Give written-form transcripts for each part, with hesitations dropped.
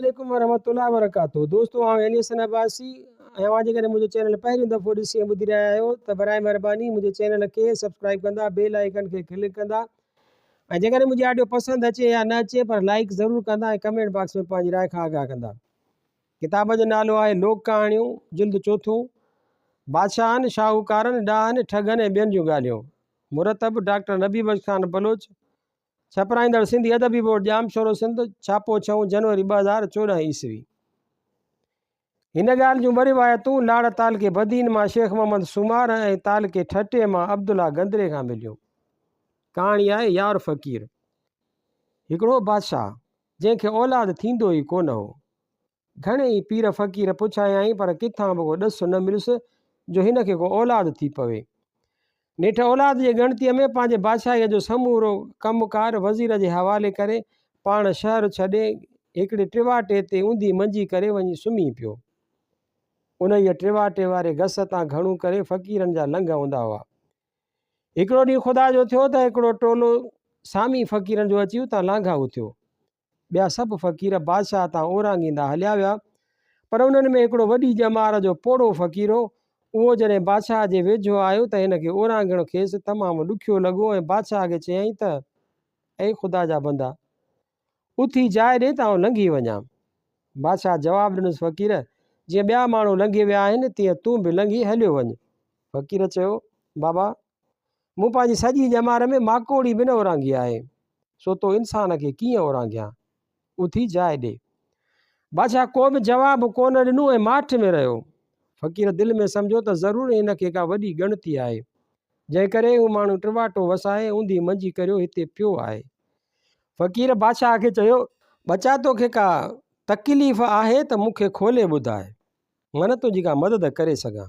अस्सलामुअलैकुम वरहमतुल्लाहि वबरकातुहू। दोस्तों आउं एलियसन अब्बासी ऐं जेकॾहिं मुंहिंजो चैनल पहिरियों दफ़ो ॾिसी ऐं ॿुधी रहिया आहियो त बराए महिरबानी मुंहिंजे चैनल खे सब्सक्राइब कंदा, बेल आइकन खे क्लिक कंदा ऐं जेकॾहिं मुंहिंजी ऑडियो पसंदि अचे या न अचे पर लाइक ज़रूरु कंदा ऐं कमेंट बॉक्स में पंहिंजी राय खां आगाह कंदा। किताब जो नालो आहे लोक कहाणियूं, जिल्द चोथों, बादशाहनि, शाहूकारनि, ॾाहनि, ठगनि ऐं ॿियनि जूं ॻाल्हियूं। मुरतब डॉक्टर नबी बख्श खान बलोच, छपराईंदड़ सिंधी अदबी बोर्ड जाम शोरो सिंध, छापो 6 जनवरी 2014 ईस्वी। हिन ॻाल्हि जूं ॿ रिवायतूं लाड़ ताल के बदीन मां शेख मोहम्मद सुमार ऐं ताल के ठटे मां अब्दुल्ला गंदरे खां मिलियूं। कहाणी आहे यार फ़क़ीर। हिकिड़ो बादशाह जंहिंखे औलाद थींदो ई कोन हो। घणेई पीर फ़क़ीर पुछायाई पर किथां बि को ॾस न मिलुसि जो हिन खे को औलाद थी पवे। नेठ औलाद जे ॻणतीअ में पंहिंजे बादशाहीअ जो समूरो कमुकार वज़ीर जे हवाले करे पाण शहर छॾे हिकिड़े टिवाटे ते ऊंधी मंझी करे वञी सुम्ही पियो। उन ई टिवाटे वारे घस तां घणो करे फ़क़ीरनि जा लंघ हूंदा हुआ। हिकिड़ो ॾींहुं ख़ुदा जो थियो त हिकिड़ो टोलो सामी फ़क़ीरनि जो अची उतां लांघा उथियो। ॿिया सभु फ़क़ीर बादशाह तां ओरांगींदा हलिया विया, पर उन्हनि में हिकिड़ो वॾी ॼमार जो पोड़ो फ़क़ीर हो। उहो जॾहिं बादशाह जे वेझो आयो त हिन खे ओरांगण खेसि तमामु ॾुखियो लॻो ऐं बादशाह खे चयईं त ऐं ख़ुदा जा बंदा उथी जाइ ॾे त आउं लंघी वञा। बादशाह जवाबु ॾिनुसि, फ़क़ीर जीअं ॿिया माण्हू लंघे विया आहिनि तीअं तूं बि लंघी हलियो वञ। फ़क़ीर चयो, बाबा मूं पंहिंजी सॼी ॼमार में माकोड़ी बि न ओरांगी आहे, सो तो इंसान खे कीअं ओरांगियां, उथी जाइ ॾे। बादशाह को बि जवाबु कोन ॾिनो ऐं माठ में रहियो। फ़क़ीर दिलि में सम्झो त ज़रूरु हिन खे का वॾी ॻणती आहे, जंहिं करे हू माण्हू टिवाटो वसाए ऊंधी मंझी करियो हिते पियो आहे। फ़क़ीर बादशाह खे चयो, बचा तोखे का तकलीफ़ आहे त मूंखे खोले ॿुधाए, मां न तुंहिंजी का मदद करे सघां।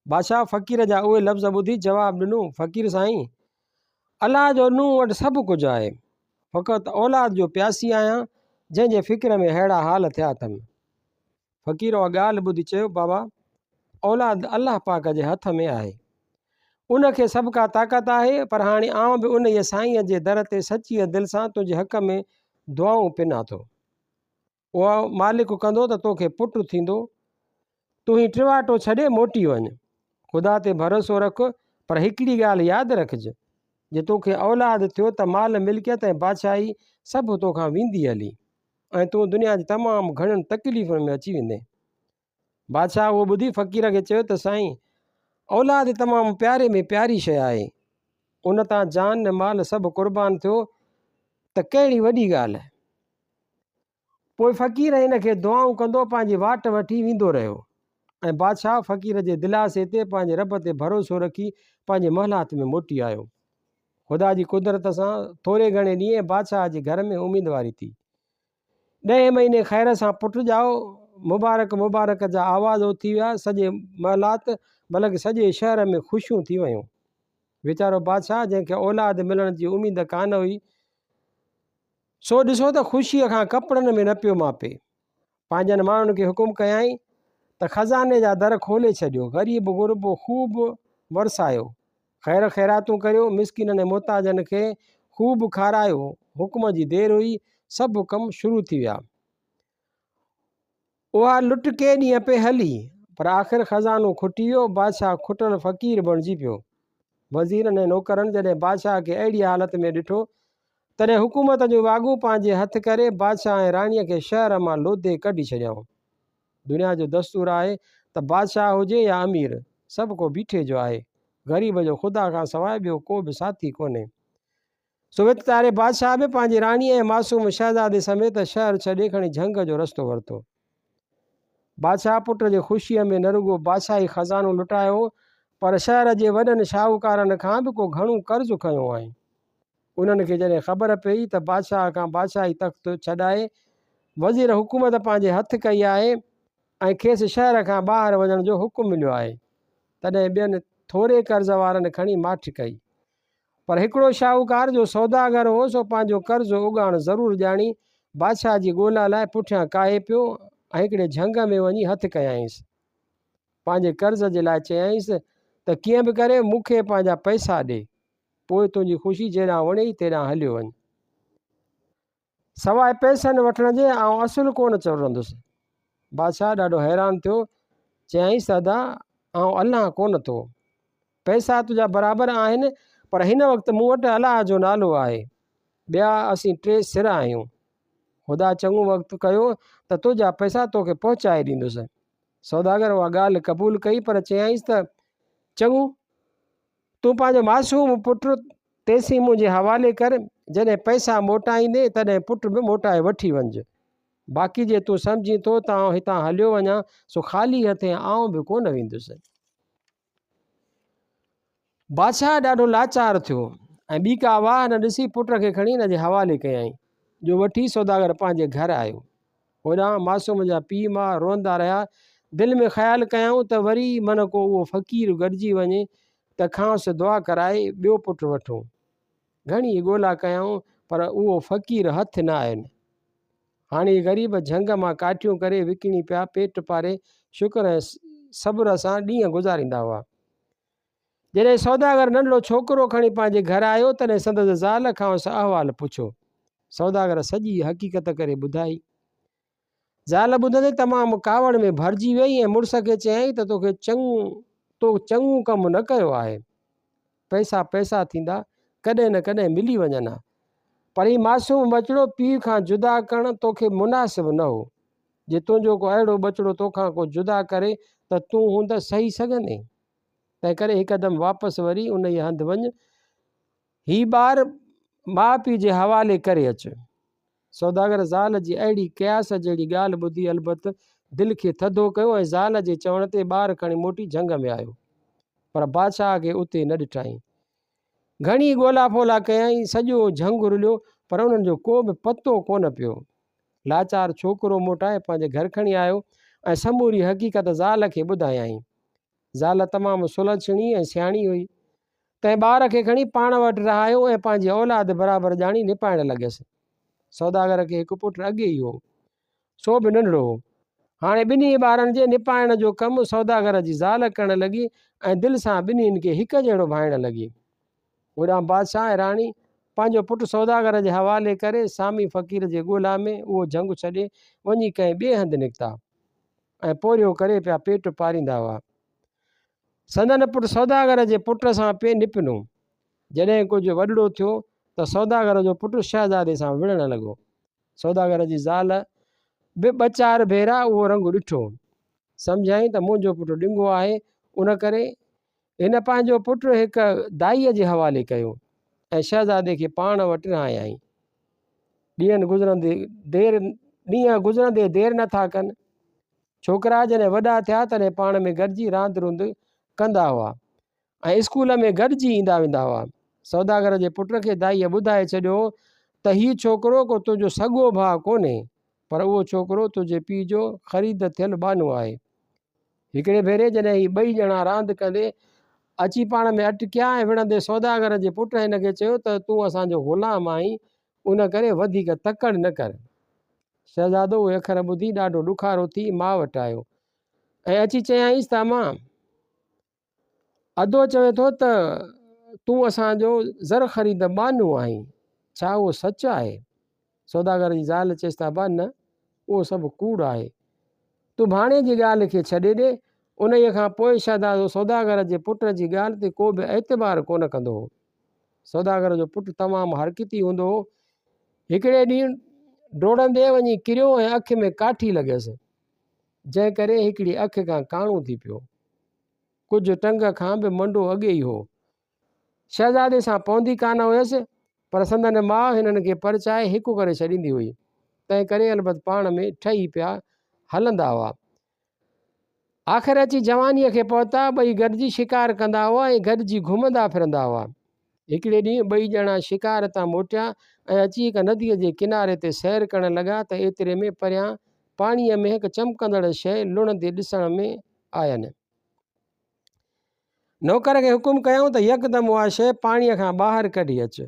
बादशाह फ़क़ीर जा उहे लफ़्ज़ ॿुधी जवाबु ॾिनो, फ़क़ीर साईं अलाह जो नूं वटि सभु कुझु आहे, फ़क़ति औलाद जो प्यासी आहियां जंहिंजे फ़िक्र में अहिड़ा हाल थिया अथमि। फ़क़ीर उहा ॻाल्हि ॿुधी चयो, बाबा औलाद अलाह पाक जे हथ में आहे, उनखे सभु का ताक़त आहे, पर हाणे आउं बि उन ई साईंअ जे दर ते सची दिलि सां तुंहिंजे हक़ में दुआऊं पिना थो। उहा मालिक कंदो त तोखे पुटु थींदो, तूं ही टिवाटो छॾे मोटी वञ, ख़ुदा ते भरोसो रख, पर हिकिड़ी ॻाल्हि यादि रखिजे, जे तोखे औलाद थियो त माल मिल्कियत ऐं बादशाही सभु तोखां वेंदी हली ऐं तूं दुनिया जी तमामु घणनि तकलीफ़ुनि में अची वेंदे। बादशाह उहो ॿुधी फ़क़ीर खे चयो त साईं औलाद तमामु प्यारे में प्यारी शइ आहे, उन तां जान ने माल सभु क़ुर्बान थियो त कहिड़ी वॾी ॻाल्हि आहे। पोइ फ़क़ीर हिन खे दुआऊं कंदो पंहिंजी वाट वठी वेंदो रहियो ऐं बादशाह फ़क़ीर जे दिलासे ते पंहिंजे रब ते भरोसो रखी पंहिंजे महलात में मोटी आयो। ख़ुदा जी कुदरत सां थोरे घणे ॾींहं बादशाह जे घर में उमीदवारी थी। 10 महीने ख़ैर सां पुटु ॼाओ, मुबारक मुबारक जा आवाज़ उथी विया, सॼे महलात बल्कि सॼे शहर में ख़ुशियूं थी वियूं। वीचारो बादशाह जंहिंखे औलाद मिलण जी उमेद कान हुई, सो ॾिसो त ख़ुशीअ खां कपिड़नि में न पियो मापे। पंहिंजनि माण्हुनि खे हुकुम कयाईं त ख़ज़ाने जा दर खोले छॾियो, ग़रीब गुरबो ख़ूब वरसायो, ख़ैर ख़ैरातूं करियो, मिसकिननि ऐं मोहताजनि खे ख़ूब खारायो। हुकुम जी देरि हुई, सभु कम शुरू थी विया। उहा लुट के ॾींहं पे हली, पर आख़िर ख़ज़ानो खुटी वियो। बादशाह खुटल फ़क़ीर बणिजी पियो। वज़ीरनि ऐं नौकरनि जॾहिं बादशाह खे अहिड़ी हालत में ॾिठो, तॾहिं हुकूमत जो वाॻू पंहिंजे हथु करे बादशाह ऐं राणीअ खे शहर मां लोधे कढी छॾियऊं। दुनिया जो दस्तूर आहे त बादशाह हुजे या अमीर, सभु को बीठे जो आहे, ग़रीब जो ख़ुदा खां सवाइ ॿियो को बि साथी कोन्हे। सो विचारे बादशाह बि पंहिंजी राणीअ ऐं मासूम शहज़ादे समेत शहर छॾे खणी झंग जो रस्तो वरितो। बादशाह पुट जे ख़ुशीअ में न रुॻो बादशाही ख़ज़ानो लुटायो, पर शहर जे वॾनि शाहूकारनि खां बि को घणो कर्ज़ु खंयो आहे। उन्हनि खे जॾहिं ख़बर पई त बादशाह खां बादशाही तख़्त छॾाए वज़ीर हुकूमत पंहिंजे हथु कई आहे ऐं खेसि शहर खां ॿाहिरि वञण जो हुकुम मिलियो आहे, तॾहिं ॿियनि थोरे कर्ज़ वारनि खणी माठ कई। पर हिकिड़ो शाहूकार जो सौदागर हो, सो पंहिंजो कर्ज़ु उॻाइण ज़रूरु ॼाणी बादशाह जी ॻोल्हा लाइ पुठियां काहे पियो ऐं हिकिड़े झंग में वञी हथु कयाईंसि। पंहिंजे कर्ज़ जे लाइ चयाईंसि त कीअं बि करे मूंखे पंहिंजा पैसा ॾे, पोइ तुंहिंजी ख़ुशी जेॾां वणे तेॾां हलियो वञ। सवाइ पैसनि वठण जे ऐं असुलु कोन चवंदुसि। बादशाह ॾाढो हैरान थियो, चयाईंसि दादा आउं अलाह कोन थो, पैसा तुंहिंजा बराबरि आहिनि, पर हिन वक़्तु मूं वटि अलाह जो नालो आहे, ॿिया असीं 3 सिर आहियूं। ख़ुदा चङो वक़्तु कयो त तुंहिंजा पैसा तोखे पहुचाए ॾींदुसि। सौदागर उहा ॻाल्हि क़बूल कई, पर चयाईंसि त चङो, तूं पंहिंजो मासूम पुटु तेसीं मुंहिंजे हवाले कर, जॾहिं पैसा मोटाईंदे तॾहिं पुटु बि मोटाए वठी वञिजे, बाक़ी जे तूं सम्झी थो त आउं हितां हलियो वञा सो ख़ाली हथे आउं बि कोन वेंदुसि। बादशाह ॾाढो लाचार थियो ऐं ॿी का वाह न ॾिसी पुट खे खणी हिन जे हवाले कयईं, जो वठी सौदागर पंहिंजे घर आयो। होॾां मासूम जा पीउ मां रोअंदा रहिया, दिलि में ख़्यालु कयऊं त वरी मन को उहो फ़क़ीर गॾिजी वञे त खांसि दुआ कराए ॿियो पुटु वठूं। घणी ॻोल्हा कयऊं पर उहो फ़क़ीर हथु न आयुनि। हाणे ग़रीब झंग मां काठियूं करे विकिणी पिया पेट पारे शुक्र ऐं सब्र सां ॾींहं गुज़ारींदा हुआ। जॾहिं सौदागर नंढड़ो छोकिरो खणी पंहिंजे घर आयो तॾहिं संदसि ज़ाल खां उस अहवालु पुछो। सौदागर सॼी हक़ीक़त करे ॿुधाई। ज़ाल ॿुधंदे तमामु कावड़ में भरिजी वई ऐं मुड़ुस खे चयईं त तोखे चङो कमु न कयो आहे, पैसा पैसा थींदा, कॾहिं न कॾहिं मिली वञनि, पर ही मासूम बचिड़ो पीउ खां जुदा करणु तोखे मुनासिबु न हो। जे तुंहिंजो को अहिड़ो बचिड़ो तोखां को जुदा करे त तूं हूंदसि सही सघंदे, तंहिं करे हिकदमि वापसि वरी उन ई हंधि वञु, ही ॿारु माउ पीउ जे हवाले करे अचु। सौदागर ज़ाल जी अहिड़ी क़यास जहिड़ी ॻाल्हि ॿुधी अलबत दिलि खे थधो कयो ऐं ज़ाल जे चवण ते ॿारु खणी मोटी झंग में आयो, पर बादशाह खे उते न ॾिठईं। घणी ॻोल्हा फोला कयईं, सॼो झंग रुलियो, पर उन्हनि जो को बि पतो कोन पियो। लाचार छोकिरो मोटाए पंहिंजे घर खणी आयो ऐं समूरी हक़ीक़त ज़ाल खे ॿुधायईं। ज़ाल तमामु सुलझणी ऐं सियाणी हुई, तंहिं ॿार खे खणी पाण वटि रहायो ऐं पंहिंजी औलाद बराबरि ॼाणी निपाइण लॻियसि। सौदागर खे हिकु पुटु अॻे ई हो, सो बि नंढड़ो हो। हाणे ॿिन्ही ॿारनि जे निपाइण जो कमु सौदागर जी ज़ाल करणु लॻी ऐं दिलि सां ॿिन्हिनि खे हिकु जहिड़ो भाइणु लॻी। होॾां बादशाह ऐं राणी पंहिंजो पुटु सौदागर जे हवाले करे सामी फ़क़ीर जे ॻोल्हा में उहो झंगु छॾे वञी कंहिं ॿिए हंधि निकिता ऐं पोरियो करे पिया पेट पारींदा हुआ। संदन पुटु सौदागर जे पुट सां पिए निपनो। जॾहिं कुझु वॾड़ो थियो त सौदागर जो पुटु शहज़ादे सां विढ़णु लॻो। सौदागर जी ज़ाल बि 2-4 भेरा उहो रंग ॾिठो, सम्झाईं त मुंहिंजो पुटु ॾिंगो आहे, उन करे हिन पंहिंजो पुटु हिकु दाईअ जे हवाले कयो ऐं शहज़ादे खे पाण वटि रहायईं। ॾींहं गुज़रंदे देरि नथा कनि। छोकिरा जॾहिं वॾा थिया तॾहिं पाण में गॾिजी रांदि रुंद कंदा हुआ ऐं स्कूल में गॾिजी ईंदा वेंदा हुआ। सौदागर जे पुट खे दाईअ ॿुधाए छॾियो त हीउ छोकिरो को तुंहिंजो सॻो भाउ कोन्हे, पर उहो छोकिरो तुंहिंजे पीउ जो ख़रीद थियलु बानो आहे। हिकिड़े भेरे जॾहिं हीअ 2 ॼणा रांदि कंदे अची पाण में अटकिया ऐं विढ़ंदे सौदागर जे पुट हिन खे चयो त तूं असांजो ग़ुलाम आहीं, उन करे वधीक तकड़ि न कर। शहज़ादो उहे अखर ॿुधी ॾाढो ॾुखारो थी माउ वटि आयो ऐं अची चयाईंसि त मां अदो चवे थो त तूं असांजो ज़र ख़रीद बानो आहीं, छा उहो सच आहे? सौदागर जी ज़ाल चएसि त बा न, उहो सभु कूड़ आहे, तूं भाणे जी ॻाल्हि खे छॾे ॾे। उन खां पोइ शहज़ादो सौदागर जे पुट जी ॻाल्हि ते को बि एतबार कोन कंदो हो। सौदागर जो पुटु तमामु हरकती हूंदो हो। हिकिड़े ॾींहुं डोड़ंदे वञी किरियो ऐं अखि में काठी लॻियसि, जंहिं करे हिकिड़ी अखि खां काणो थी पियो। कुझु टंग खां बि मंडो अॻे ई हो। शहज़ादे सां पवंदी कान हुयसि, पर संदन माउ हिननि खे परचाए हिकु करे छॾींदी हुई, तंहिं करे अलबत पाण में ठही पिया हलंदा हुआ। आख़िर अची जवानीअ खे पहुता, ॿई गॾिजी शिकार कंदा हुआ ऐं गॾिजी घुमंदा फिरंदा हुआ। हिकिड़े ॾींहुं 2 ॼणा शिकार तां मोटिया ऐं अची हिकु नदीअ जे किनारे ते सैर करणु लॻा त एतिरे में परियां पाणीअ में हिकु चमकंदड़ शइ लुणंदे ॾिसण में आयनि। नौकर खे हुकुम कयऊं त यकदमि उहा शइ पाणीअ खां ॿाहिरि कढी अच।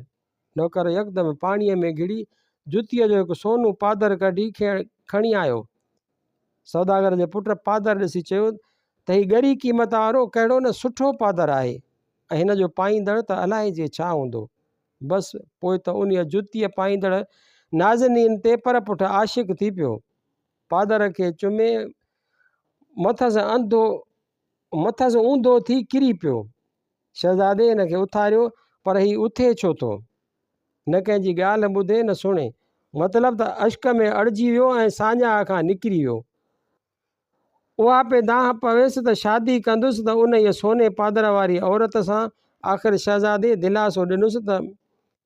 नौकर यकदमि पाणीअ में घिड़ी जुतीअ जो हिकु सोनू पादर कढी खणी आयो। सौदागर जे पुट पादर ॾिसी चयो त हीउ ॻरी क़ीमत वारो कहिड़ो न सुठो पादर आहे ऐं हिन जो पाईंदड़ त अलाए जे छा हूंदो। बसि पोइ त उन जुतीअ पाईंदड़ नाज़नीन ते पर पुठ आशिक़ थी पियो। पादर खे चुमे मथस ऊंधो थी किरी पियो। शहज़ादे हिन खे उथारियो पर ही उथे छो थो, न कंहिंजी ॻाल्हि ॿुधे न सुणे। मतिलबु त अश्क में अड़िजी वियो ऐं साॼा खां निकिरी वियो। उहा पे दांह पवेसि त शादी कंदुसि त उन इहे सोने पादर वारी औरत सां। आख़िर शहज़ादे दिलासो ॾिनुसि त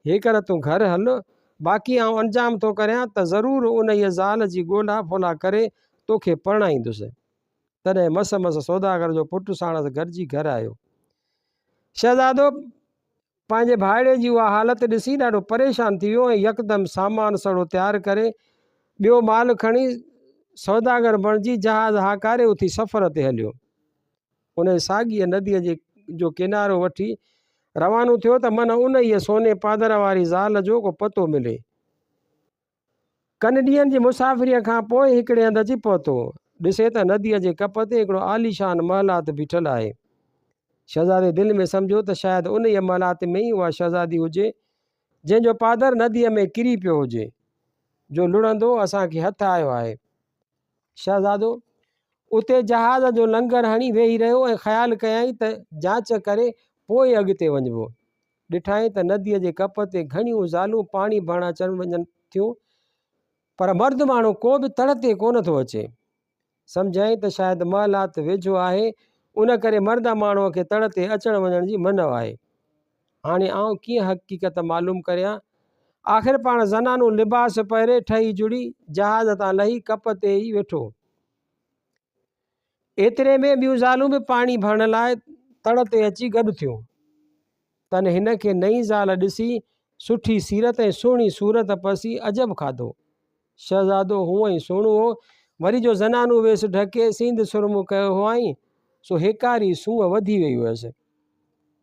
हेकर तूं घर हल, बाक़ी आउं अंजाम थो करियां त ज़रूरु उन इहे ज़ाल जी ॻोल्हा फोला करे तोखे परणाईंदुसि। तॾहिं मस सौदागर जो पुटु साणसि गॾिजी घर आयो। शहज़ादो पंहिंजे भाइड़े जी उहा हालत ॾिसी ॾाढो परेशान थी वियो ऐं यकदमि सामान सड़ो तयारु करे ॿियो माल खणी सौदागर बणिजी जहाज़ हाकारे उथी सफ़र ते हलियो। उन साॻीअ नदीअ जो किनारो वठी रवानो थियो त मन उन इहे सोने पादर वारी ज़ाल जो को पतो मिले। कन ॾींहंनि जी मुसाफ़िरीअ खां पोइ हिकिड़े हंधि अची पहुतो। ॾिसे त नदीअ जे कप ते हिकिड़ो आलीशान महलात बीठल आहे। शहज़ादे दिलि में सम्झो त शायदि उन ई महलात में ई उहा शहज़ादी हुजे जंहिंजो पादर नदीअ में किरी पियो हुजे, जो लुड़ंदो असांखे हथु आयो आहे। शहज़ादो उते जहाज़ जो लंगर हणी वेही रहियो ऐं ख़्यालु कयई त जांच करे पोइ अॻिते वञिबो। ॾिठाई त नदीअ जे कप ते घणियूं ज़ालूं पाणी भरणु अचणु वञनि थियूं, पर मर्द माण्हू को बि तड़ ते कोन थो अचे। सम्झाई त शायदि महलात वेझो आहे, उन करे मर्द माण्हूअ खे तड़ ते अचणु वञण जी मन आहे। हाणे आउं कीअं हक़ीक़त मालूम करियां? आख़िर पाण ज़नानू लिबास पहिरे ठही जुड़ी जहाज़ तां लही कप ते ई वेठो। एतिरे में ॿियूं ज़ालूं बि पाणी भरण लाइ तड़ ते अची गॾु थियूं। तन हिन खे नई ज़ाल ॾिसी सुठी सीरत ऐं सुहिणी सूरत पसी अजब खाधो। शहज़ादो हूअं ई सुहिणो हो, वरी जो ज़नानू वेस ढके सींध सुरमु कयो हुआईं, सो हेकारी सूंहं वधी वई हुअसि।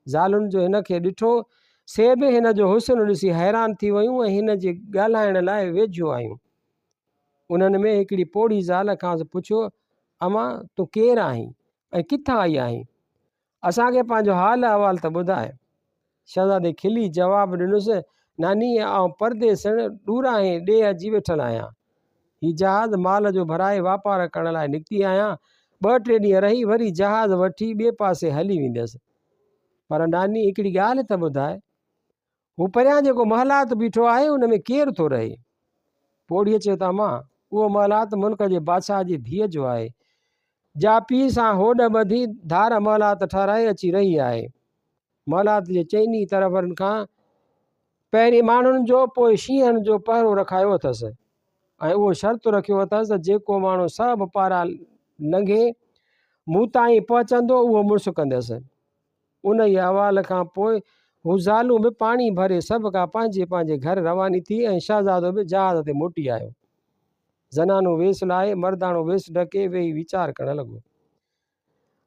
ज़ालुनि जो हिन खे ॾिठो से बि हिन जो हुस्न ॾिसी हैरान थी वियूं ऐं हिन जे ॻाल्हाइण लाइ वेझो आयूं। उन्हनि में हिकिड़ी पोड़ी ज़ाल खां पुछियो, अमा तूं केरु आहीं ऐं किथां आई आहीं? असांखे पंहिंजो हाल अहवाल त ॿुधाए। शहज़ादे खिली जवाबु ॾिनुसि, नानी आउं परदेसण ॾूरां ॾे अची वेठल आहियां। हीउ जहाज़ माल जो भराए वापारु करण लाइ निकिती आहियां। 2-3 ॾींहं रही वरी जहाज़ वठी ॿिए पासे हली वेंदसि। पर नानी हिकिड़ी ॻाल्हि त ॿुधाए, हू परियां जेको महलात बीठो आहे उन में केरु थो रहे? पोड़ीअ चयो त मां उहो महलात मुल्क जे बादशाह जी धीअ जो आहे, जा पीउ सां होॾ ॿधी धार महलात ठाराए अची रही आहे। महलात जे चइनी तरफ़नि खां पहिरीं माण्हुनि जो पोइ शींहनि जो पहिरो रखायो अथसि ऐं उहो शर्त रखियो अथसि त जेको माण्हू सभु पारां लंघे मूं ताईं पहुचंदो उहो मुड़ुसु कंदसि। उन ई अहवाल खां पोइ हू ज़ालूं बि पाणी भरे सभु का पंहिंजे पंहिंजे घर रवानी थी ऐं शहज़ादो बि जहाज़ ते मोटी आयो। ज़नानो वेस लाहे, मर्दाणो वेस ढके वेही वीचार करणु लॻो।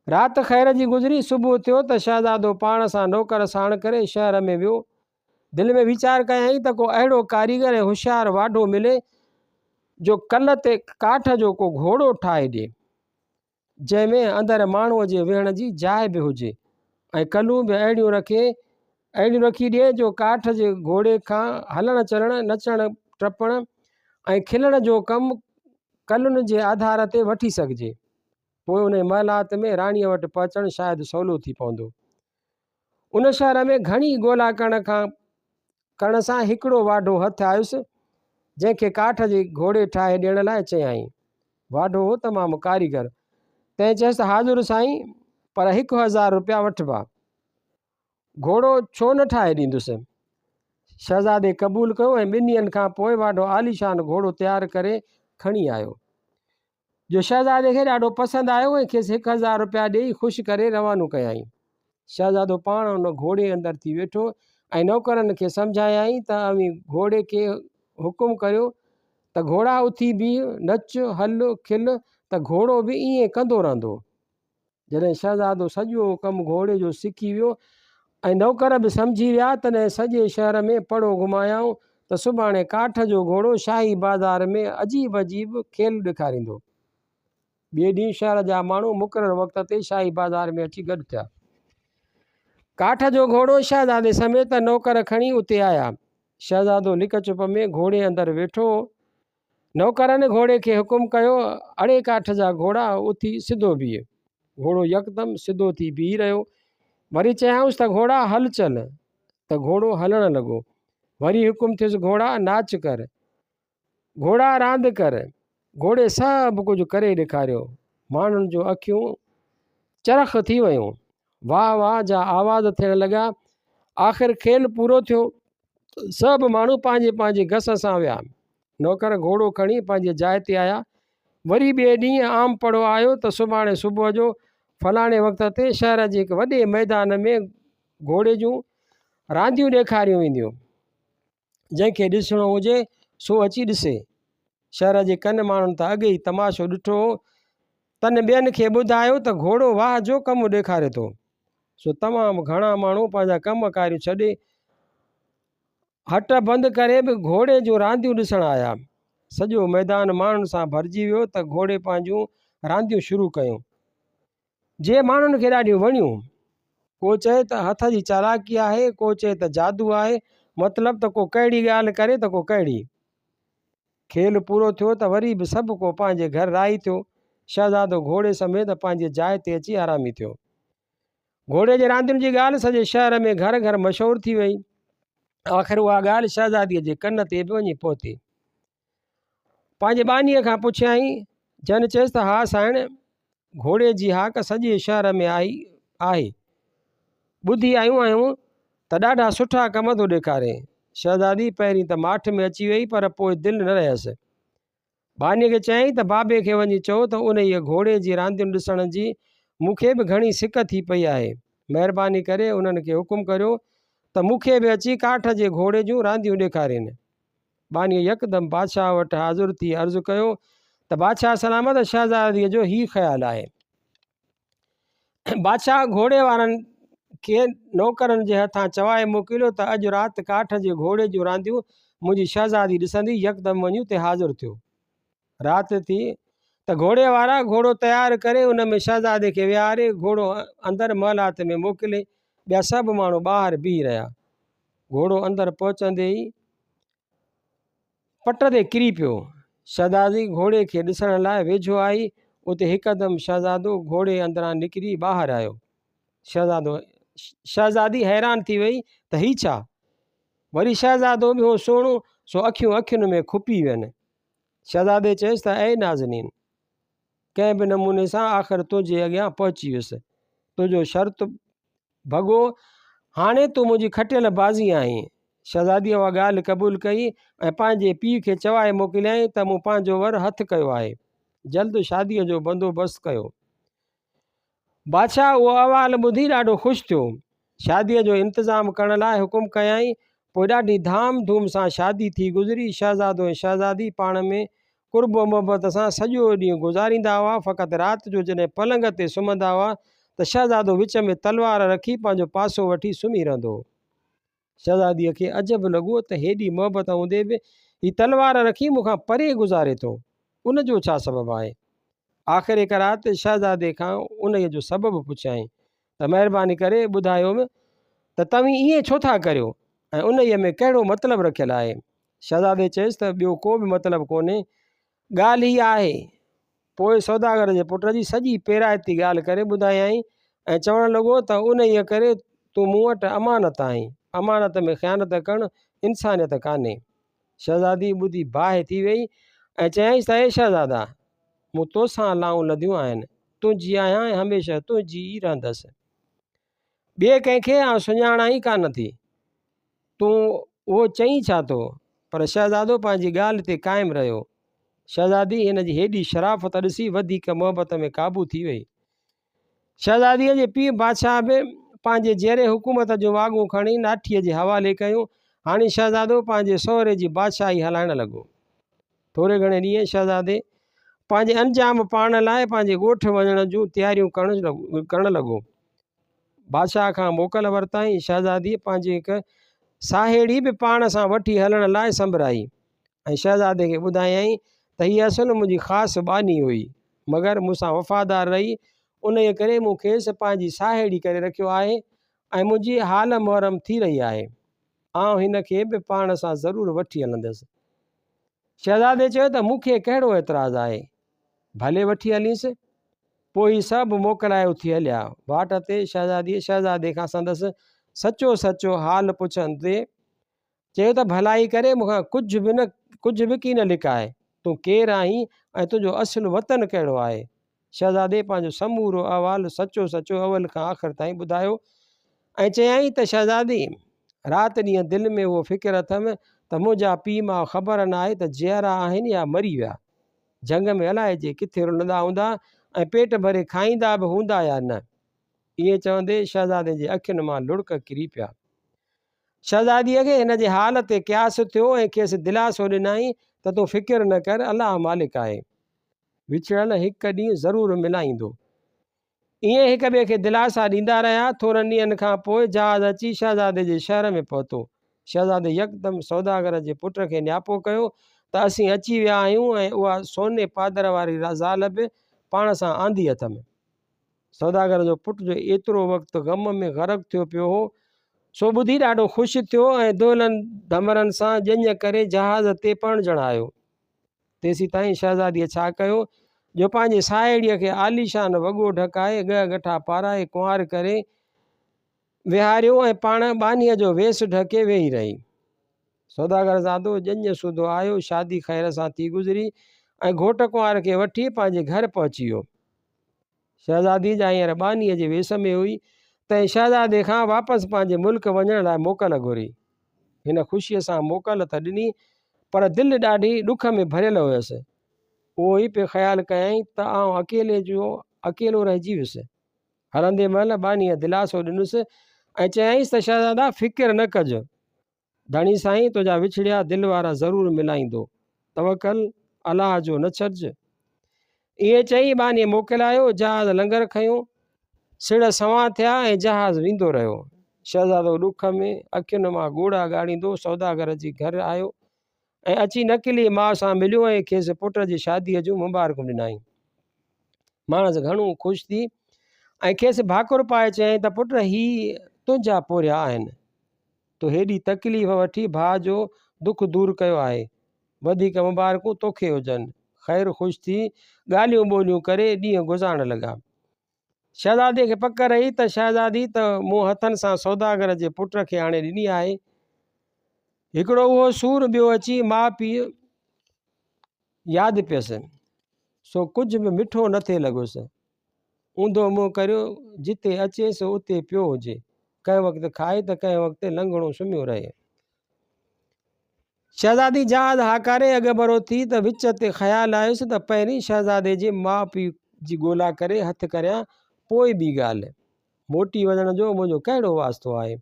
राति ख़ैर जी गुज़री। सुबुह थियो त शहज़ादो पाण सां नौकर साण करे शहर में वियो। दिलि में वीचार कयईं त को अहिड़ो कारीगर ऐं होशियारु वाढो मिले जो कल्ह ते काठ जो को घोड़ो ठाहे ॾिए, जंहिंमें अंदरि माण्हूअ जे वेहण जी जाइ बि हुजे ऐं कलूं बि अहिड़ियूं रखी ॾिए जो काठ जे घोड़े खां हलणु चलणु, नचणु टपणु ऐं खिलण जो कमु कलुनि जे आधार ते वठी सघिजे। पोइ उन महलात में राणीअ वटि पहुचणु शायदि सवलो थी पवंदो। उन शहर में घणी ॻोल्हा करण सां हिकिड़ो वाढो हथु आयुसि, जंहिंखे काठ जे घोड़े ठाहे ॾियण लाइ चयाईं। वाढो हो तमामु कारीगर। तंहिं चयसि, हाज़ुर साईं, पर 1000 रुपया वठिबा। घोड़ो छो न ठाहे ॾींदुसि? शहज़ादे क़बूल कयो ऐं 2 ॾींहंनि खां पोइ वाढो आलीशान घोड़ो तयारु करे खणी आयो, जो शहज़ादे खे ॾाढो पसंदि आयो ऐं खेसि 1000 रुपया ॾेई ख़ुशि करे रवानो कयाईं। शहज़ादो पाण उन घोड़े अंदरि थी वेठो ऐं नौकरनि खे सम्झायाईं त अवी घोड़े खे हुकुम करियो त घोड़ा उथी बीह, नच, हल, खिल, त घोड़ो बि ईअं कंदो रहंदो। जॾहिं शहज़ादो सॼो कमु घोड़े जो सिखी वियो ऐं नौकर बि सम्झी विया, तॾहिं सॼे शहर में पड़ो घुमायाऊं त सुभाणे काठ जो घोड़ो शाही बाज़ार में अजीब अजीब खेल ॾेखारींदो। ॿिए ॾींहुं शहर जा माण्हू मुक़ररु वक़्त ते शाही बाज़ार में अची गॾु थिया। काठ जो घोड़ो शहज़ादे समेत नौकर खणी उते आया। शहज़ादो लिक चुप में घोड़े अंदरि वेठो। नौकरनि घोड़े खे हुकुम कयो, अड़े काठ जा घोड़ा उथी सिधो बीहे। घोड़ो यकदमि सिधो थी बीह रहियो। वरी चयाऊंसि त घोड़ा हल चल, त घोड़ो हलणु लॻो। वरी हुकुम थियुसि घोड़ा नाच कर, घोड़ा रांदि कर। घोड़े सभु कुझु करे ॾेखारियो। माण्हुनि जूं अखियूं चरख़ थी वियूं, वाह वाह जा आवाज़ थियण लॻा। आख़िर खेल पूरो थियो। सभु माण्हू पंहिंजे पंहिंजे घस सां विया। नौकर घोड़ो खणी पंहिंजे जाइ ते आया। वरी ॿिए ॾींहुं आम पड़ो आयो त सुभाणे सुबुह जो फलाणे वक़्त ते शहर जे हिकु वॾे मैदान में घोड़े जूं रांदियूं ॾेखारियूं वेंदियूं। जंहिंखे ॾिसणो हुजे सो अची ॾिसे। शहर जे कन माण्हुनि त अॻे ई तमाशो ॾिठो। तन ॿियनि खे ॿुधायो त घोड़ो वाह जो कमु ॾेखारे थो। सो तमामु घणा माण्हू पंहिंजा कम कारियूं छॾे हट बंदि करे बि घोड़े जूं रांदियूं ॾिसण आया। सॼो मैदान माण्हुनि सां भरिजी वियो त घोड़े पंहिंजूं रांदियूं शुरू कयूं। जे माण्हुनि खे ॾाढियूं वणियूं। को चए त हथ जी चालाकी आहे, को चए त जादू आहे, मतिलबु त को कहिड़ी ॻाल्हि करे त को कहिड़ी। खेल पूरो थियो त वरी बि सभु को पंहिंजे घर राही थियो। शहज़ादो घोड़े समेत पंहिंजे जाइ ते अची आरामी थियो। घोड़े जे रांदियुनि जी ॻाल्हि सॼे शहर में घर घर मशहूरु थी वई। आख़िर उहा ॻाल्हि शहज़ादीअ जे कन ते बि वञी पहुती। पंहिंजे बानीअ खां पुछियईं। जन चयसि त हा साईं, घोड़े जी हाक सॼे शहर में आई आहे। ॿुधी आहियूं त ॾाढा सुठा कम थो ॾेखारे। शहज़ादी पहिरीं त माठ में अची वई, पर पोइ दिलि न रहियसि। बानीअ खे चयईं त बाबे खे वञी चओ त उन इहे घोड़े जी रांदियूं ॾिसण जी मूंखे बि घणी सिक थी पई आहे। महिरबानी करे उन्हनि खे हुकुम करियो त मूंखे बि अची काठ जे घोड़े जूं रांदियूं ॾेखारीनि। बानीअ यकदमि बादशाह वटि हाज़ुर थी अर्ज़ु कयो त बादशाह सलामत, शहज़ादीअ जो ही ख़्यालु आहे। बादशाह घोड़े वारनि खे नौकरनि जे हथां चवाए मोकिलियो त अॼु राति काठ जे घोड़े जूं रांदियूं मुंहिंजी शहज़ादी ॾिसंदी। यकदमि वञी उते हाज़ुर थियो। राति थी त घोड़े वारा घोड़ो तयारु करे उन में शहज़ादे खे विहारे घोड़ो अंदरि महलात में मोकिले ॿिया सभु माण्हू ॿाहिरि बीह रहिया। घोड़ो अंदरि पहुचंदे ई पट ते किरी पियो। शहज़ादी घोड़े खे ॾिसण लाइ वेझो आई। उते हिकदमि शहज़ादो घोड़े अंदरां निकिरी ॿाहिरि आयो। शहज़ादी हैरान थी वई त ही छा। वरी शहज़ादो बि हो सुहिणो सो अखियूं अखियुनि में खुपी वियनि। शहज़ादे चयसि त ऐं नाज़नीन, कंहिं बि नमूने सां आख़िर तुंहिंजे अॻियां पहुची वियुसि। तुंहिंजो शर्त भॻो, हाणे तूं मुंहिंजी खटियल बाज़ी आहीं। शहज़ादीअ उहा ॻाल्हि क़बूल कई ऐं पंहिंजे पीउ खे चवाए मोकिलियईं त मूं पंहिंजो वर हथु कयो आहे, जल्द शादीअ जो बंदोबस्तु कयो। बादशाह उहो अहवालु ॿुधी ॾाढो ख़ुशि थियो। शादीअ जो इंतज़ाम करण लाइ हुकुम कयईं। पोइ ॾाढी धाम धूम सां शादी थी गुज़री। शहज़ादो ऐं शहज़ादी पाण में कुर्ब मोहबत सां सॼो ॾींहुं गुज़ारींदा हुआ। फ़क़ति राति जो जॾहिं पलंग ते सुम्हंदा हुआ त शहज़ादो विच में तलवार रखी पंहिंजो पासो वठी सुम्ही रहंदो हो। शहज़ादीअ खे अजब लॻो त हेॾी मोहबत हूंदे बि ही तलवार रखी मूंखां परे गुज़ारे थो, उन जो छा सबबु आहे। आख़िर हिकु राति शहज़ादे खां उन जो सबबु पुछियईं त महिरबानी करे ॿुधायो त तव्हीं ईअं छो था करियो ऐं उन में कहिड़ो मतिलबु रखियलु आहे। शहज़ादे चयसि त ॿियो को बि मतिलबु कोन्हे, ॻाल्हि हीअ आहे। पोइ सौदागर जे पुट जी सॼी पेराइती ॻाल्हि करे ॿुधायईं ऐं चवणु लॻो त उन करे तूं मूं वटि अमानत आहीं। अमानत में ख़यानत करणु इंसानियत कान्हे। शहज़ादी ॿुधी बाहि थी वई ऐं चयईंसि त ए शहज़ादा, मूं तोसां लाऊं लधियूं आहिनि, तुंहिंजी आहियां ऐं हमेशह तुंहिंजी ई रहंदसि। ॿिए कंहिंखे आउं सुञाणा ई कान थी। तूं उहो चई छा थो। पर शहज़ादो पंहिंजी ॻाल्हि ते क़ाइमु रहियो। शहज़ादी हिन जी हेॾी शराफ़त ॾिसी वधीक मोहबत में क़ाबू थी वई। शहज़ादीअ जे पीउ बादशाह बि पंहिंजे जेरे हुकूमत जूं वाॻूं खणी नाठीअ जे हवाले कयूं। हाणे शहज़ादो पंहिंजे सहुरे जी बादशाही हलाइणु लॻो। थोरे घणे ॾींहं शहज़ादे पंहिंजे अंजाम पाइण लाइ पंहिंजे ॻोठु वञण जूं तयारियूं करणु लॻो। बादशाह खां मोकल वरिताईं। शहज़ादी पंहिंजी हिकु साहेड़ी बि पाण सां वठी हलण लाइ संभराई ऐं शहज़ादे खे ॿुधायईं त हीअ असुलु मुंहिंजी ख़ासि बानी हुई, मगर मूंसां वफ़ादार रही, उन जे करे मूं खेसि पंहिंजी साहेड़ी करे रखियो आहे ऐं मुंहिंजी हाल मुहरम थी रही आहे। आउं हिन खे बि पाण सां ज़रूरु वठी हलंदुसि। शहज़ादे चयो त मूंखे कहिड़ो एतिराज़ु आहे, भले वठी हलींसि। पोइ सभु मोकिलाए उथी हलिया। वाट ते शहज़ादे खां संदसि सचो सचो हाल पुछण ते चयो त भलाई करे मूंखां कुझु बि कीन लिकाए, तूं केरु आहीं ऐं तुंहिंजो असुलु वतन कहिड़ो आहे। शहज़ादे पंहिंजो समूरो अहवालु सचो सचो अवल खां आख़िर ताईं ॿुधायो ऐं चयईं त शहज़ादी, राति ॾींहुं दिलि में उहो फ़िकिर अथमि त मुंहिंजा पीउ मां ख़बर न आहे त जीअरा आहिनि या मरी विया, जंग में अलाए जे किथे रुलंदा हूंदा ऐं पेट भरे खाईंदा बि हूंदा या न। इहे चवंदे शहज़ादे जे अखियुनि मां लुड़क किरी पिया। शहज़ादीअ खे हिन जे हाल ते क़यास थियो ऐं खेसि दिलासो ॾिनई त तूं फ़िकिर न कर, अलाह मालिक आहे, विछड़ल हिकु ॾींहुं ज़रूरु मिलाईंदो। ईअं हिक ॿिए खे दिलासा ॾींदा रहिया। थोरनि ॾींहंनि खां पोइ जहाज़ अची शहज़ादे जे शहर में पहुतो। शहज़ादे यकदमि सौदागर जे पुट खे न्यापो कयो त असीं अची विया आहियूं ऐं उहा सोने पादर वारी ज़ाल बि पाण सां आंदी अथमि। सौदागर जो पुट जो एतिरो वक़्तु ग़म में ग़रक़ थियो पियो हो, सो ॿुधी ॾाढो ख़ुशि थियो ऐं दोलनि धमरनि सां ॼञ करे जहाज़ ते पणजण आयो। तेसीं ताईं शहज़ादीअ छा कयो जो पंहिंजे साहेड़ीअ खे आलीशान वॻो ढकाए गठा पाराए कुंवार करे विहारियो ऐं पाण बानीअ जो वेस ढके वेही रही। सौदागर ज़ादो ॼञ सूदो आयो, शादी ख़ैर सां थी गुज़री ऐं घोट कुंवार खे वठी पंहिंजे घर पहुची वियो। शहज़ादी जा हींअर बानीअ जे वेस में हुई त शहज़ादे खां वापसि पंहिंजे मुल्क वञण लाइ मोकल घुरी। हिन ख़ुशीअ सां मोकल त ॾिनी, पर दिलि ॾाढी ॾुख में भरियल हुयसि। उहो ई पियो ख़्यालु कयईं त आउं अकेलो रहिजी वियुसि। हलंदे महिल बानीअ दिलासो ॾिनुसि ऐं चयईंसि त शहज़ादा फ़िकिर न कजो, धणी साईं तुंहिंजा विछड़िया दिलि वारा ज़रूरु मिलाईंदो, तवकल अलाह जो न छॾिजे। ईअं चई बानीअ मोकिलायो, जहाज़ लंगर खयूं, सिड़ सवां थिया ऐं जहाज़ वेंदो रहियो। शहज़ादो ॾुख में अखियुनि मां ॻोढ़ा ॻाड़ींदो सौदागर जी घर आयो ऐं अची नकिली माउ सां मिलियो ऐं खेसि पुट जी शादीअ जूं मुबारकूं ॾिनई। माणस घणो ख़ुशि थी ऐं खेसि भाकुर पाए चयईं त पुट ही तुंहिंजा पोरिया आहिनि, तूं हेॾी तकलीफ़ वठी भाउ जो दुख दूर कयो आहे, वधीक मुबारकूं तोखे हुजनि। ख़ैरु ख़ुशि थी ॻाल्हियूं ॿोलियूं करे ॾींहं गुज़ारण लॻा। शहज़ादे खे पक रही त शहज़ादी त मूं हथनि सां सौदागर जे पुट खे हाणे ॾिनी आहे। हिकिड़ो उहो सूर ॿियो अची माउ पीउ यादि पियसि, सो कुझु बि मिठो न थिए लॻुसि। ऊंधो मुंहुं करियो, जिते अचेसि उते पियो हुजे, कंहिं वक़्तु खाए त कंहिं वक़्तु लंघड़ो सुम्हियो रहे। शहज़ादी जहाज़ हाकारे अॻभरो थी त विच ते ख़्यालु आयुसि त पहिरीं शहज़ादे जे माउ पीउ जी ॻोल्हा करे हथु करियां, पोइ ॿी ॻाल्हि, मोटी वञण जो मुंहिंजो कहिड़ो वास्तो आहे।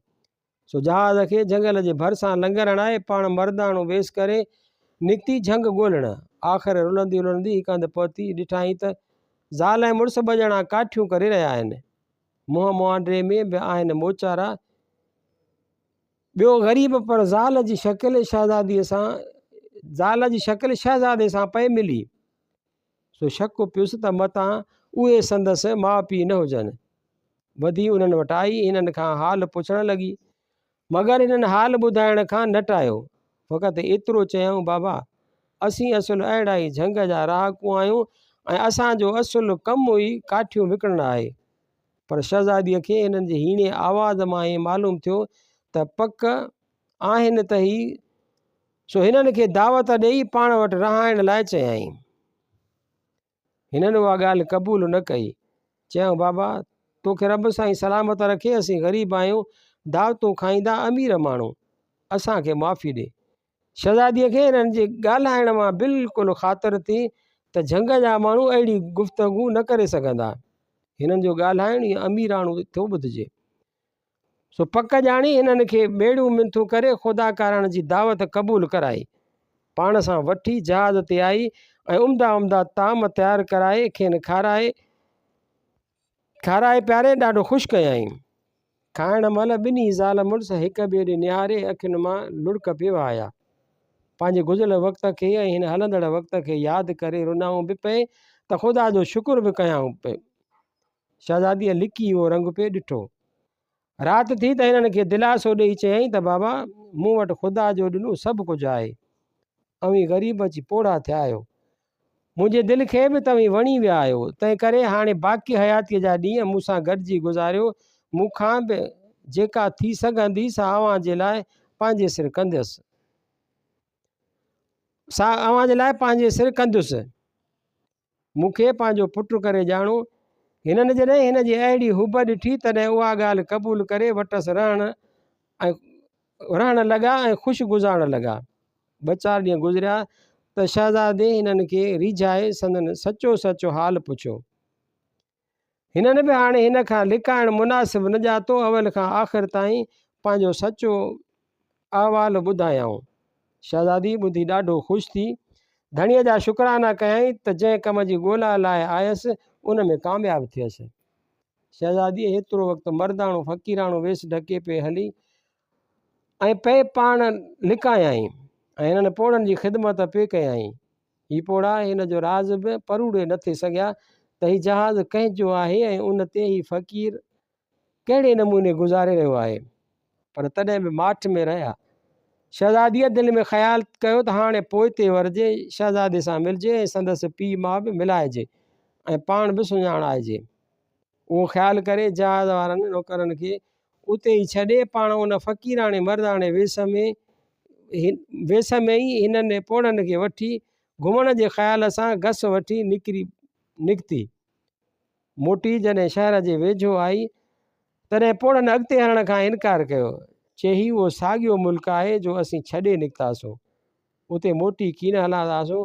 सो जहाज़ खे जंगल जे भरिसां लंगर हणाए पाण मर्दाणो वेस करे निकिती झंग ॻोल्हण। आख़िर रुलंदी रुलंदी हिकु हंधि पहुती, ॾिठाई त ज़ाल ऐं मुड़ुसु ॿ ॼणा काठियूं करे रहिया आहिनि। मुंहं मुहांडे में बि आहिनि मोचारा। ॿियो ग़रीब पर ज़ाल जी शकिल शहज़ादे सां पए मिली। सो शक पियुसि त मतां उहे संदसि माउ पीउ न हुजनि। वधी उन्हनि वटि आई, हिननि खां हाल पुछणु लॻी, मगर हिननि हाल ॿुधाइण खां न टायो। फ़क़ति एतिरो चयऊं, बाबा असीं असुलु अहिड़ा ई झंग जा राहकूं आहियूं ऐं असांजो असुलु कमु ई काठियूं विकिणणु आहे। पर शहज़ादीअ खे हिननि जे हीणे आवाज़ मां ई मालूम थियो त पक आहिनि त ही, सो हिननि खे दावत ॾेई पाण वटि रहाइण लाइ चयईं। हिननि उहा ॻाल्हि क़बूल न कई। चयऊं, बाबा तोखे रब साईं सलामत रखे, असीं ग़रीब आहियूं, दावतूं खाईंदा अमीर माण्हू, असांखे माफ़ी ॾे। शहज़ादीअ खे हिननि जे ॻाल्हाइण मां बिल्कुलु ख़ातिर थी त झंग जा माण्हू अहिड़ी गुफ़्तगू न करे सघंदा, हिननि जो ॻाल्हाइण इहो अमीराणो थो ॿुधिजे। सो पक ॼाणी हिननि खे ॿेड़ियूं मिंथूं करे ख़ुदा कारण जी दावत क़बूल कराई, पाण सां वठी जहाज़ ते आई ऐं उम्दा ताम तयारु कराए खेनि खाराए पियारे ॾाढो ख़ुशि कयईं। खाइण महिल ॿिन्ही ज़ाल मुड़ुसु हिक ॿिए ॾे निहारे अखियुनि मां लुड़क पियो आया। पंहिंजे गुज़िरियल वक़्त खे ऐं हिन हलंदड़ वक़्त खे यादि करे रुनाऊं बि पए त ख़ुदा जो शुक्र बि कयाऊं पिए। शहज़ादीअ लिकी उहो रंग पियो ॾिठो। राति थी त हिननि खे दिलासो ॾेई चयईं त बाबा मूं वटि ख़ुदा जो ॾिनो सभु कुझु आहे, अवीं ग़रीब अची पोड़ा थिया आहियो, मुंहिंजे दिलि खे बि तव्हीं वणी विया आहियो, तंहिं करे हाणे बाक़ी हयातीअ जा ॾींहं मूंसां गॾिजी गुज़ारियो, मूंखां बि जेका थी सघंदी सा अव्हां जे लाइ पंहिंजे सिर कंदुसि, मूंखे पंहिंजो पुटु करे ॼाणो। हिननि जॾहिं हिन जी अहिड़ी हुब ॾिठी तॾहिं उहा ॻाल्हि क़बूल करे वटसि रहण लॻा ऐं ख़ुशि गुज़ारण लॻा। 2-4 ॾींहं गुज़रिया त शहज़ादे हिननि खे रिझाए संदनि सचो सचो हाल पुछियो। हिननि बि हाणे हिन खां लिकाइण मुनासिबु न ॼातो, अवल खां आख़िर ताईं पंहिंजो सचो अहवालु ॿुधायऊं। शहज़ादी ॿुधी ॾाढो ख़ुशि थी धणीअ जा शुकराना कयईं त जंहिं कम जी ॻोल्हा लाइ आयसि उन में कामयाबु थियसि। शहज़ादीअ एतिरो वक़्तु मर्दाणो फ़क़ीराणो वेस ढके पे हली ऐं पे पाण लिकायईं ऐं हिननि पोड़नि जी ख़िदमत पे कयईं। ही पोड़ा हिन जो राज़ बि परूड़े न थी सघिया त ही जहाज़ कंहिंजो आहे ऐं उन ते ही फ़क़ीर कहिड़े नमूने गुज़ारे रहियो आहे, पर तॾहिं बि माठ में रहिया। शहज़ादीअ दिलि में ख़्यालु कयो त हाणे पोइ ते वरिजे, शहज़ादे सां मिलिजे ऐं संदसि पीउ माउ बि मिलाइजे ऐं पाण बि सुञाणाइजे। उहो ख़्यालु करे जहाज़ वारनि नौकरनि खे उते ई छॾे पाण उन फ़क़ीराणे मर्दाणे वेस में ई हिननि पोड़नि खे वठी घुमण जे ख़्याल सां घस वठी निकिती। मोटी जॾहिं शहर जे वेझो आई तॾहिं पोड़नि अॻिते हलण खां इनकार कयो, चई उहो साॻियो मुल्क आहे जो असीं छॾे निकितासीं, उते मोटी कीन हलंदासीं।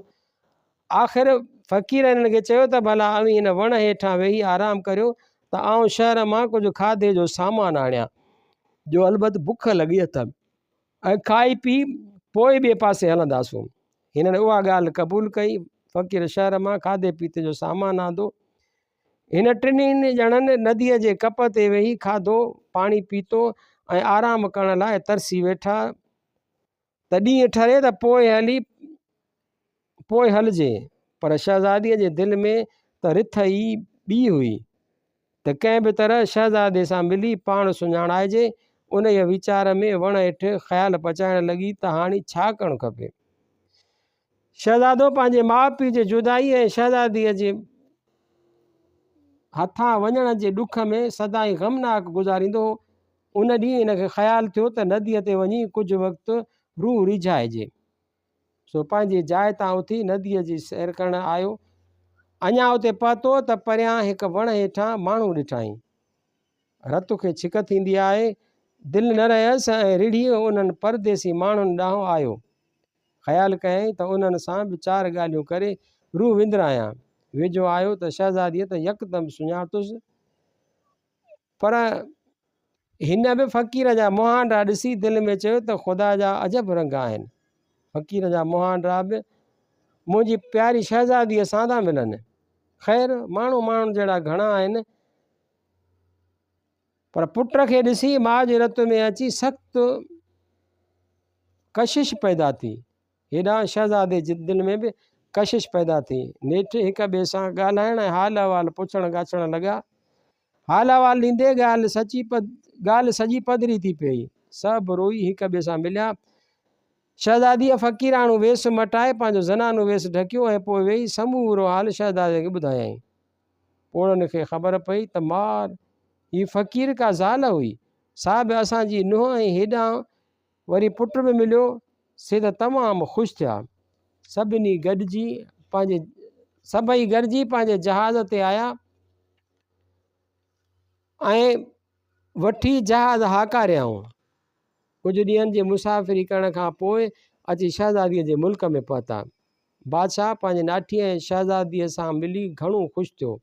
आख़िर फ़क़ीर हिननि खे चयो त भला अवीं हिन वण हेठां वेही आराम करियो त आउं शहर मां कुझु खाधे जो सामान आणियां, जो अलबत बुख लॻी अथमि, ऐं खाई पी पोइ ॿिए पासे हलंदासीं। हिननि उहा ॻाल्हि क़बूल कई। फ़क़ीर शहर मां खाधे पीते जो सामान आंदो। हिन टिनी ॼणनि नदीअ जे कप ते वेही खाधो पाणी पीतो ऐं आराम करण लाइ तरसी वेठा त ॾींहुं ठरे त पोइ हलिजे। पर शहज़ादीअ जे दिलि में त रिथ ई ॿी हुई त कंहिं बि तरह शहज़ादे सां मिली पाण सुञाणाइजे। उन जे वीचार में वण हेठि ख़्यालु पचाइण लॻी त हाणे छा करणु खपे। शहज़ादो पंहिंजे माउ पीउ जे जुदाई ऐं शहज़ादीअ जे हथां वञण जे ॾुख में सदाईं ग़मनाक गुज़ारींदो। उन ॾींहुं हिनखे ख़्यालु थियो त नदीअ ते वञी कुझु वक़्तु रूह रिझाइजे। सो पंहिंजी जाइ तां उथी नदीअ जी सैर करण आयो। अञा उते पहुतो त परियां हिकु वण हेठां माण्हू ॾिठईं। रत खे छिक थींदी आहे, दिलि न रहियसि ऐं रिढ़ी उन्हनि परदेसी माण्हुनि ॾांहुं आयो। ख़्यालु कयईं त उन्हनि सां बि 4 ॻाल्हियूं करे रूह विंदरायां। वेझो आयो त शहज़ादीअ त यकदमि सुञातुसि, पर हिन बि फ़क़ीर जा मुहांडा ॾिसी दिलि में चयो त ख़ुदा जा अजब रंग आहिनि। फ़क़ीर जा मुहांडा बि मुंहिंजी प्यारी शहज़ादीअ सां था मिलनि। ख़ैर माण्हुनि जहिड़ा घणा आहिनि, पर पुट खे ॾिसी माउ जे रत में अची सख़्तु कशिश पैदा थी। हेॾां शहज़ादे जे दिलि में बि कशिश पैदा थी। नेठि हिक ॿिए सां ॻाल्हाइण ऐं हाल अहिवाल पुछण ॻाचण लॻा। हाल अहिवाल ॾींदे ॻाल्हि सॼी पधरी थी पई। सभु रोई हिक ॿिए सां मिलिया। शहज़ादीअ फ़क़ीराणो वेस मटाए पंहिंजो ज़नानो वेस ढकियो ऐं पोइ वेही समूरो हाल शहज़ादे खे ॿुधायईं। पोड़नि खे ख़बर पई त मार ही फ़क़ीर का ज़ाल हुई, सा बि असांजी नुंहुं ऐं हेॾां वरी पुट बि मिलियो। से त तमामु ख़ुशि थिया। सभई गॾिजी पंहिंजे जहाज़ ते आया ऐं वठी जहाज़ हाकारियऊं। कुझु ॾींहंनि जी मुसाफ़िरी करण खां पोइ अची शहज़ादीअ जे मुल्क में पहुता। बादशाह पंहिंजे नाठीअ ऐं शहज़ादीअ सां मिली घणो ख़ुशि थियो।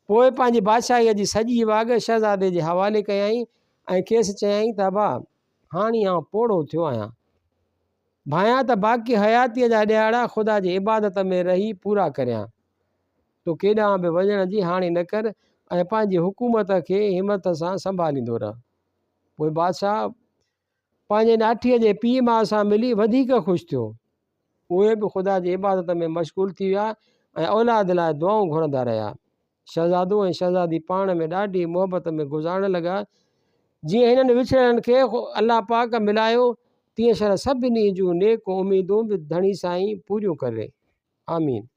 पोइ पंहिंजी बादशाहीअ जी सॼी वाॻ शहज़ादे जे हवाले कयईं ऐं खेसि चयईं त अबा हाणे आउं पोड़ो थियो आहियां, भायां त बाक़ी हयातीअ जा ॾियारा ख़ुदा जी इबादत में रही पूरा करियां। तो केॾांहुं बि वञण जी हाणे न कर ऐं पंहिंजी हुकूमत खे हिमत सां संभालींदो रह। पोइ बादशाह पंहिंजे नाठीअ जे पीउ माउ सां मिली वधीक ख़ुशि थियो। उहे बि ख़ुदा जी इबादत में मशगूल थी विया ऐं औलाद लाइ दुआऊं घुरंदा रहिया। शहज़ादो ऐं शहज़ादी पाण में ॾाढी मुहबत में गुज़ारण लॻा। जीअं हिननि विछड़नि खे अलाह पाक मिलायो, तीअं शर सभिनी जूं नेक उम्मीदूं बि धणी साईं पूरियूं करे। आमीन।